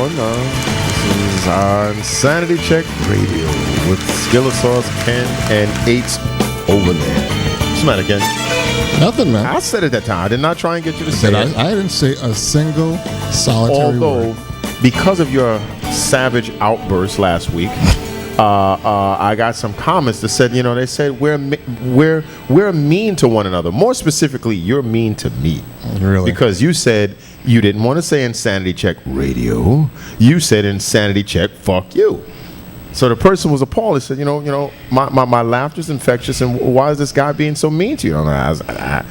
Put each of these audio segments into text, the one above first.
everyone. This is Insanity Check Radio with Skilla Sauce, Ken, and Eights over there. What's the matter, Ken? Nothing, man. I said it that time. I did not try and get you to say it. I didn't say a single solitary word. Because of your savage outburst last week, I got some comments that said, they said we're mean to one another. More specifically, you're mean to me. Really? Because you said you didn't want to say Insanity Check Radio. You said Insanity Check Fuck You. So the person was appalled. He said, my laughter's infectious, and why is this guy being so mean to you? I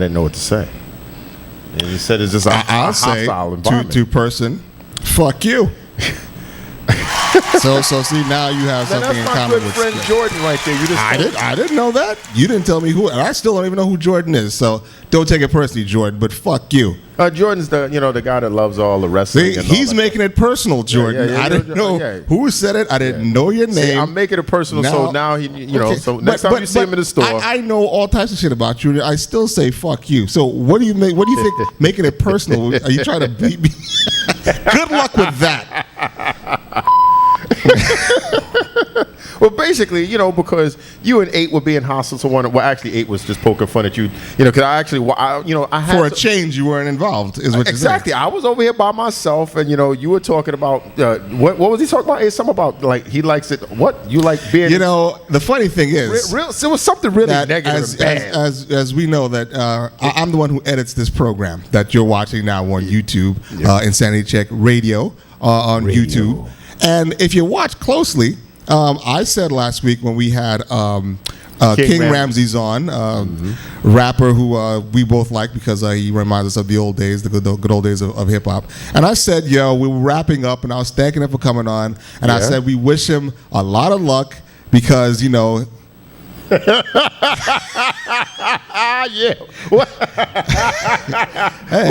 didn't know what to say. And he said it's just a hostile environment. To person, fuck you. So see, now you have something in common with friend Jordan right there. I didn't know that. You didn't tell me who, and I still don't even know who Jordan is. So don't take it personally, Jordan. But fuck you. Jordan's the guy that loves all the wrestling. He's making it personal, Jordan. I didn't know who said it. I didn't know your name. See, I'm making it personal, so now So next time you see him in the store, I know all types of shit about you. I still say fuck you. So what do you make? What do you think making it personal? Are you trying to beat me? Good luck with that. Well, basically, because you and Eight were being hostile to one. Well, actually, Eight was just poking fun at you. Because I had for a change, you weren't involved. Is what exactly. I was over here by myself, and you were talking about what was he talking about? It's something about like he likes it. What you like being? The funny thing is, there was something really negative. As we know that I'm the one who edits this program that you're watching now on YouTube, Insanity Check Radio on YouTube. And if you watch closely, I said last week when we had King Ramsey's on, rapper who we both like because he reminds us of the old days, the good old days of hip hop. And I said, we were wrapping up, and I was thanking him for coming on. And I said we wish him a lot of luck because yeah.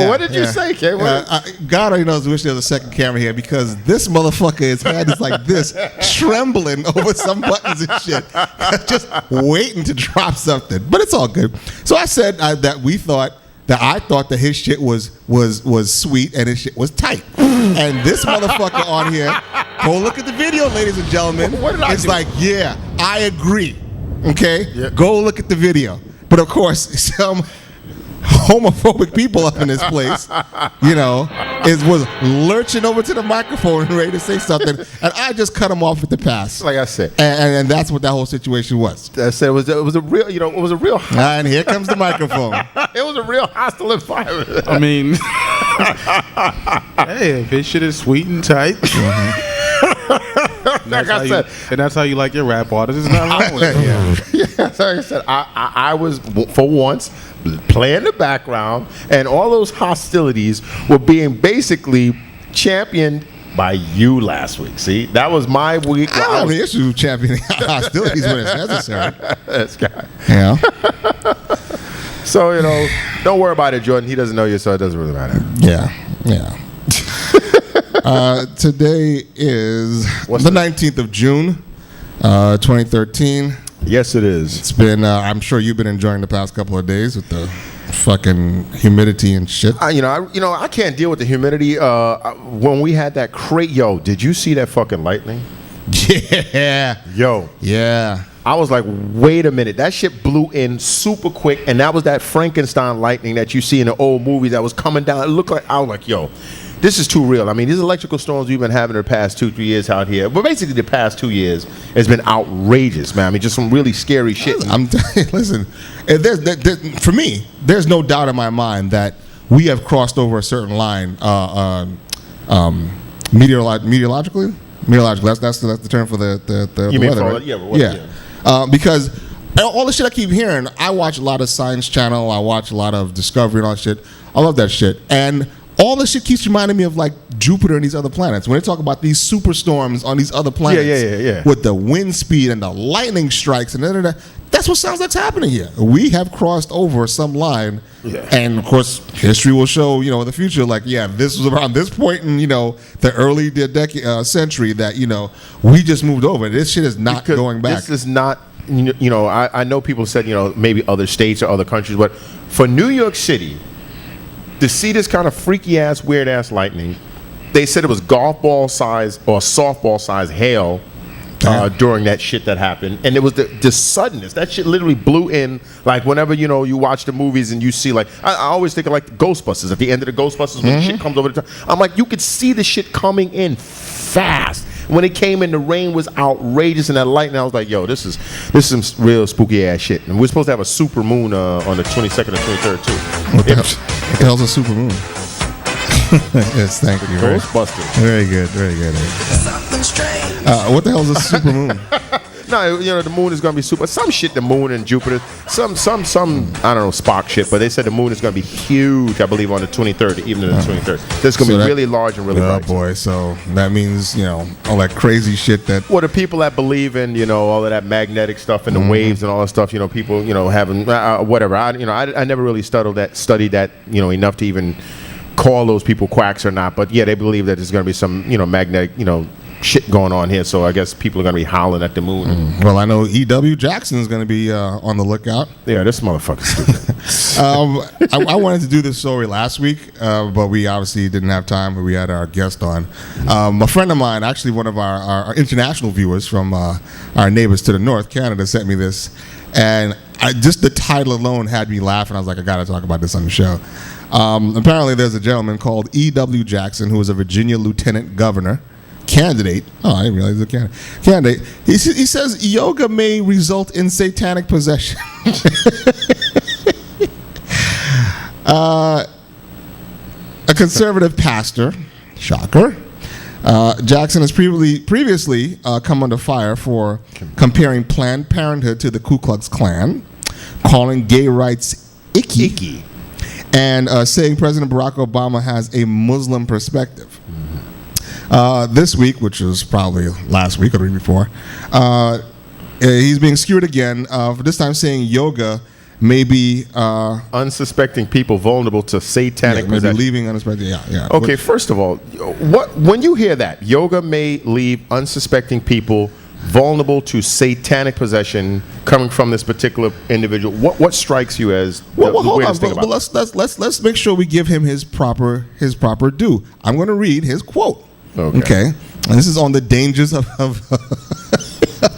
What did you say, Kay? God only knows wish there was a second camera here because this motherfucker, his hand is like this, trembling over some buttons and shit, just waiting to drop something. But it's all good. So I said that I thought that his shit was sweet and his shit was tight. And this motherfucker on here, go look at the video, ladies and gentlemen. What did I do? Like, I agree. Okay? Yeah. Go look at the video. But of course, some homophobic people up in this place, was lurching over to the microphone and ready to say something, and I just cut him off at the pass. Like I said, and that's what that whole situation was. I said it was a real, it was a real. And here comes the microphone. It was a real hostile environment. I mean, hey, if his shit is sweet and tight. Like I said, and that's how you like your rap artists. It's not wrong with it. Like I said, I was for once playing the background, and all those hostilities were being basically championed by you last week. See, that was my week. I don't have any issues with championing hostilities when it's necessary. This guy. Yeah. So don't worry about it, Jordan. He doesn't know you, so it doesn't really matter. Yeah. Today is the 19th of June, 2013. Yes, it is. It's been, I'm sure you've been enjoying the past couple of days with the fucking humidity and shit. I can't deal with the humidity. When we had that did you see that fucking lightning? Yeah. Yeah. I was like, wait a minute. That shit blew in super quick, and that was that Frankenstein lightning that you see in the old movies that was coming down. It looked like, I was like, this is too real. I mean, these electrical storms we've been having the past 2-3 years out here, but basically the past 2 years has been outrageous, man. I mean, just some really scary shit. Listen, for me, there's no doubt in my mind that we have crossed over a certain line meteorologically. That's the term for the weather, right? Yeah. Because all the shit I keep hearing, I watch a lot of Science Channel, I watch a lot of Discovery and all that shit. I love that shit. And all this shit keeps reminding me of like Jupiter and these other planets. When they talk about these superstorms on these other planets, with the wind speed and the lightning strikes and that's what sounds like's happening here. We have crossed over some line, and of course, history will show, in the future, like, this was around this point in, the early century that, we just moved over. This shit is not going back. This is not. I know people said, maybe other states or other countries, but for New York City to see this kind of freaky ass, weird ass lightning they said it was golf ball size or softball size hail during that shit that happened, and it was the suddenness. That shit literally blew in. Like whenever you watch the movies and you see like I always think of like the Ghostbusters at the end of the Ghostbusters when the shit comes over the top. I'm like, you could see the shit coming in fast. When it came in, the rain was outrageous and that lightning. I was like, yo, this is some real spooky ass shit. And we're supposed to have a super moon on the 22nd and 23rd too. What the hell's a super moon? Yes, thank you. Ghostbusters. Very good. What the hell is a super moon? No, the moon is going to be super. Some shit, the moon and Jupiter. Some I don't know, Spock shit. But they said the moon is going to be huge, I believe, on the 23rd, even on the 23rd. So it's going to be really large and really bright. Oh, boy. So that means, all that crazy shit that... Well, the people that believe in, all of that magnetic stuff and the waves and all that stuff, people, having, whatever. I never really studied that, enough to even call those people quacks or not. But, yeah, they believe that there's going to be some, magnetic, shit going on here, so I guess people are going to be howling at the moon. Well, I know E.W. Jackson is going to be on the lookout. Yeah, this motherfucker's stupid. I wanted to do this story last week, but we obviously didn't have time. But we had our guest on. A friend of mine, actually one of our international viewers from our neighbors to the north, Canada, sent me this, and just the title alone had me laughing. I was like, I got to talk about this on the show. Apparently, there's a gentleman called E.W. Jackson who is a Virginia lieutenant governor. Candidate. Oh, I didn't realize he was a candidate. He says yoga may result in satanic possession. A conservative pastor, shocker. Jackson has previously come under fire for comparing Planned Parenthood to the Ku Klux Klan, calling gay rights icky. And saying President Barack Obama has a Muslim perspective. This week, which was probably last week or the week before, he's being skewed again, for this time saying yoga may be... unsuspecting people vulnerable to satanic possession. Maybe leaving unsuspecting, yeah. Okay, first of all, when you hear that, yoga may leave unsuspecting people vulnerable to satanic possession coming from this particular individual, what strikes you as the weirdest thing about it? Let's make sure we give him his proper due. I'm going to read his quote. Okay. And this is on the dangers of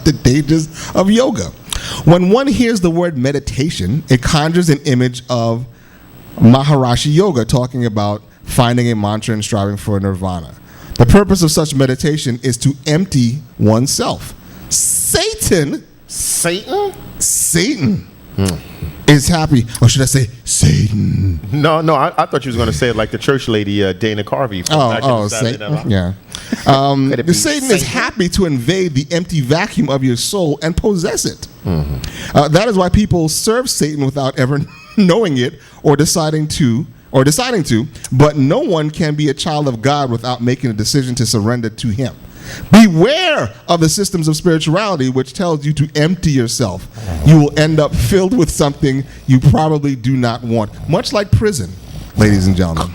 the dangers of yoga. When one hears the word meditation, it conjures an image of Maharishi Yoga talking about finding a mantra and striving for nirvana. The purpose of such meditation is to empty oneself. Satan is happy. Or should I say Satan? No, I thought you was going to say it like the church lady Dana Carvey. Satan. Yeah. Satan is happy to invade the empty vacuum of your soul and possess it. That is why people serve Satan without ever knowing it or deciding to. But no one can be a child of God without making a decision to surrender to him. Beware of the systems of spirituality which tells you to empty yourself. You will end up filled with something you probably do not want. Much like prison, ladies and gentlemen.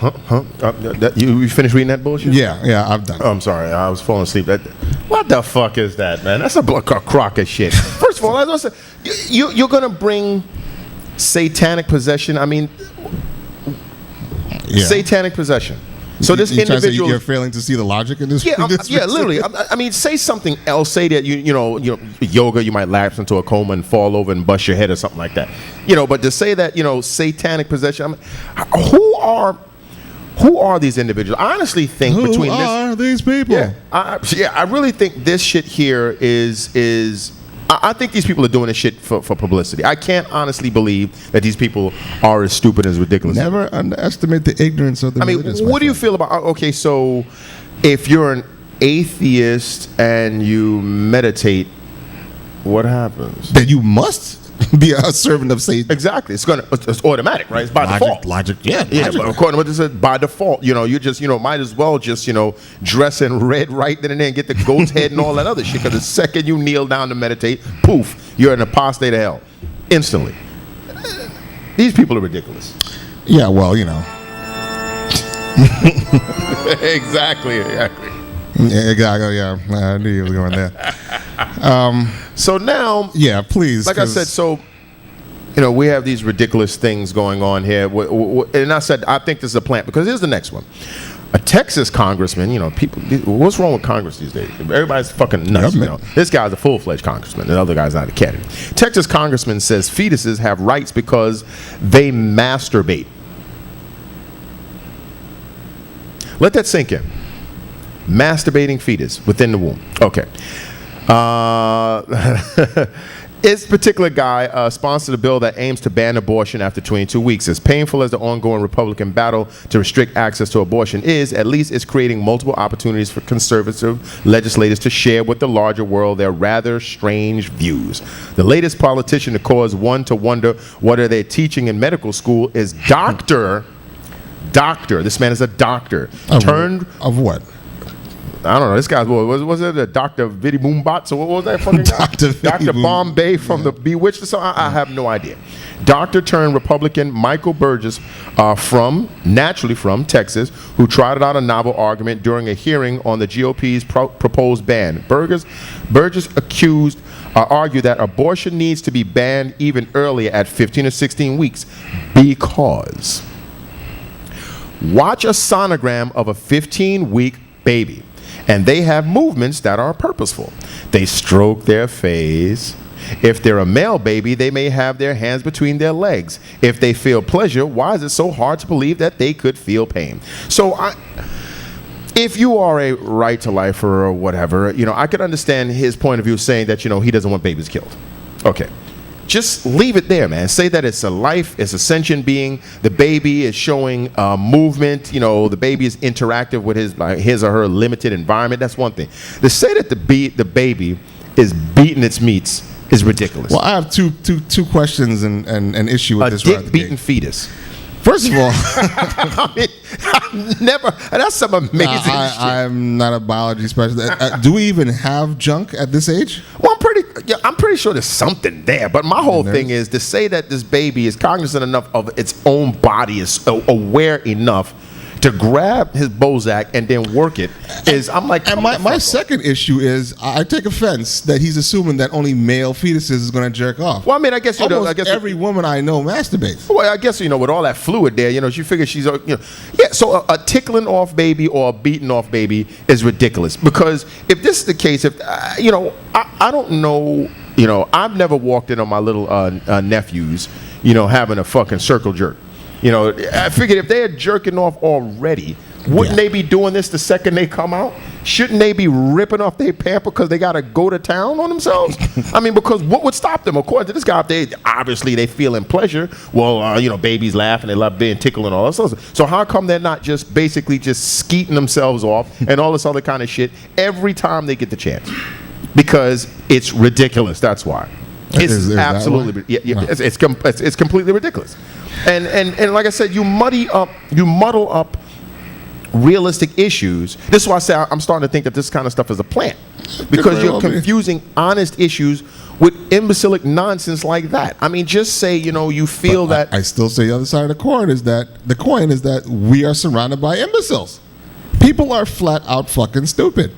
You finished reading that bullshit? Yeah, I've done it. Oh, I'm sorry, I was falling asleep. What the fuck is that, man? That's a crock of shit. First of all, as I said, you're going to bring satanic possession. I mean, satanic possession. So this individual, you're failing to see the logic in this. Yeah, literally. I mean, say something else. Say that you know, yoga, you might lapse into a coma and fall over and bust your head or something like that. But to say that satanic possession. I mean, who are these individuals? I honestly think who are these people? Yeah, I really think this shit here is. I think these people are doing this shit for publicity. I can't honestly believe that these people are as stupid as ridiculous. Never underestimate the ignorance of the religious. What do you feel about... Okay, so if you're an atheist and you meditate, what happens? Then you must be a servant of Satan. Exactly. It's automatic, right? It's by default. Logic. But according to what it said, by default, you just, might as well just, dress in red right then and there and get the goat's head and all that other shit. Because the second you kneel down to meditate, poof, you're in apostate of hell. Instantly. These people are ridiculous. Yeah, well, Exactly. Yeah, I knew you was going there. So now, yeah, please. Like I said, so we have these ridiculous things going on here, and I said I think this is a plant because here's the next one. A Texas congressman, people, what's wrong with Congress these days? Everybody's fucking nuts. This guy's a full-fledged congressman. The other guy's not a candidate. Texas congressman says fetuses have rights because they masturbate. Let that sink in. Masturbating fetus within the womb. Okay. This particular guy sponsored a bill that aims to ban abortion after 22 weeks. As painful as the ongoing Republican battle to restrict access to abortion is, at least it's creating multiple opportunities for conservative legislators to share with the larger world their rather strange views. The latest politician to cause one to wonder what are they teaching in medical school is Doctor. This man is a doctor. Of what? I don't know. This guy's, was it a Dr. Viddy Moombot? So what was that fucking guy? Dr. Bombay from the Bewitched or something? I have no idea. Doctor turned Republican Michael Burgess naturally from Texas, who trotted out a novel argument during a hearing on the GOP's proposed ban. Burgess argued that abortion needs to be banned even earlier at 15 or 16 weeks because watch a sonogram of a 15-week baby. And they have movements that are purposeful. They stroke their face. If they're a male baby, they may have their hands between their legs. If they feel pleasure, why is it so hard to believe that they could feel pain? So if you are a right to lifer or whatever, I could understand his point of view saying that, he doesn't want babies killed. Okay. Just leave it there, man. Say that it's a life, it's a sentient being. The baby is showing movement. The baby is interactive with his or her limited environment. That's one thing. To say that the baby is beating its meats is ridiculous. Well, I have two questions and an issue with this. A dick-beating fetus. First of all, I've never. That's some amazing shit. I'm not a biology specialist. Do we even have junk at this age? Well, I'm pretty sure there's something there. But my whole thing is to say that this baby is cognizant enough of its own body, is aware enough to grab his Bozak and then work it. I'm like, and my second issue is I take offense that he's assuming that only male fetuses is going to jerk off. Well, I mean, I guess every woman I know masturbates. Well, I guess with all that fluid there, she figures she's So a tickling off baby or a beaten off baby is ridiculous because if this is the case, if I don't know, I've never walked in on my little nephews, having a fucking circle jerk. I figured if they're jerking off already, wouldn't they be doing this the second they come out? Shouldn't they be ripping off their pamper because they got to go to town on themselves? I mean, because what would stop them? According to this guy, obviously they feeling pleasure. Well, babies laugh and they love being tickled and all that stuff. So how come they're not just basically just skeeting themselves off and all this other kind of shit every time they get the chance? Because it's ridiculous. That's why. It's absolutely, it's completely ridiculous. And like I said, you muddle up realistic issues. This is why I say I'm starting to think that this kind of stuff is a plant, because you're confusing honest issues with imbecilic nonsense like that. I mean, just say you feel that. I still say the other side of the coin is that we are surrounded by imbeciles. People are flat out fucking stupid.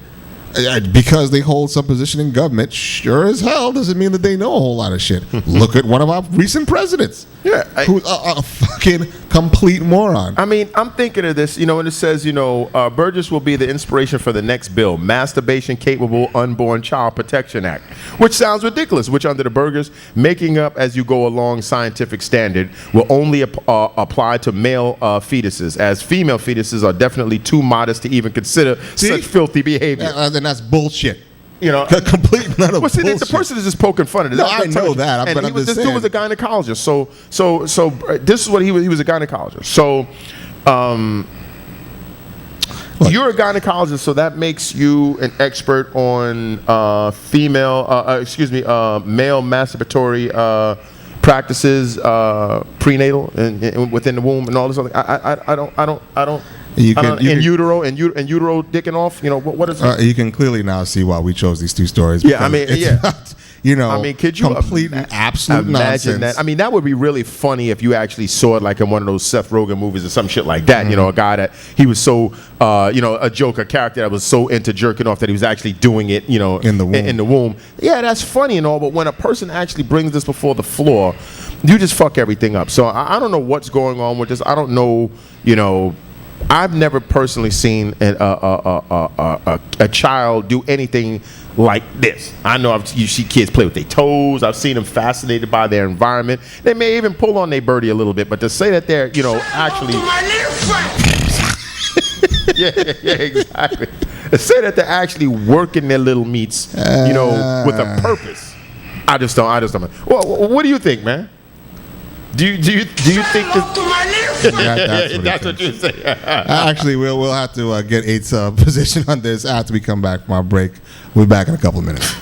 Because they hold some position in government, sure as hell doesn't mean that they know a whole lot of shit. Look at one of our recent presidents. Who's a fucking complete moron. I mean, I'm thinking of this, when it says, Burgess will be the inspiration for the next bill, Masturbation Capable Unborn Child Protection Act, which sounds ridiculous, which under the Burgess, making up as you go along scientific standard will only apply to male fetuses, as female fetuses are definitely too modest to even consider such filthy behavior. And that's bullshit. Complete none of bullshit. The person is just poking fun at it. No, I know that. But this dude was a gynecologist. So this is what he was. He was a gynecologist. So, you're a gynecologist, so that makes you an expert on male masturbatory practices, prenatal and within the womb and all this other. I don't. In utero dicking off. What is it? You can clearly now see why we chose these two stories. Yeah, I mean, could you complete and absolute imagine nonsense. that? I mean, that would be really funny if you actually saw it like in one of those Seth Rogen movies or some shit like that. Mm-hmm. A guy that he was so, a joker character that was so into jerking off that he was actually doing it, in the womb. Yeah, that's funny and all, but when a person actually brings this before the floor, you just fuck everything up. So I don't know what's going on with this. I don't know, I've never personally seen a child do anything like this. I know you see kids play with their toes. I've seen them fascinated by their environment. They may even pull on their birdie a little bit, but to say that they're, actually... yeah, exactly. To say that they're actually working their little meats, with a purpose. I just don't. Well, what do you think, man? Do you think that's what you're saying? Actually, we'll have to get 8's position on this after we come back from our break. We'll be back in a couple of minutes.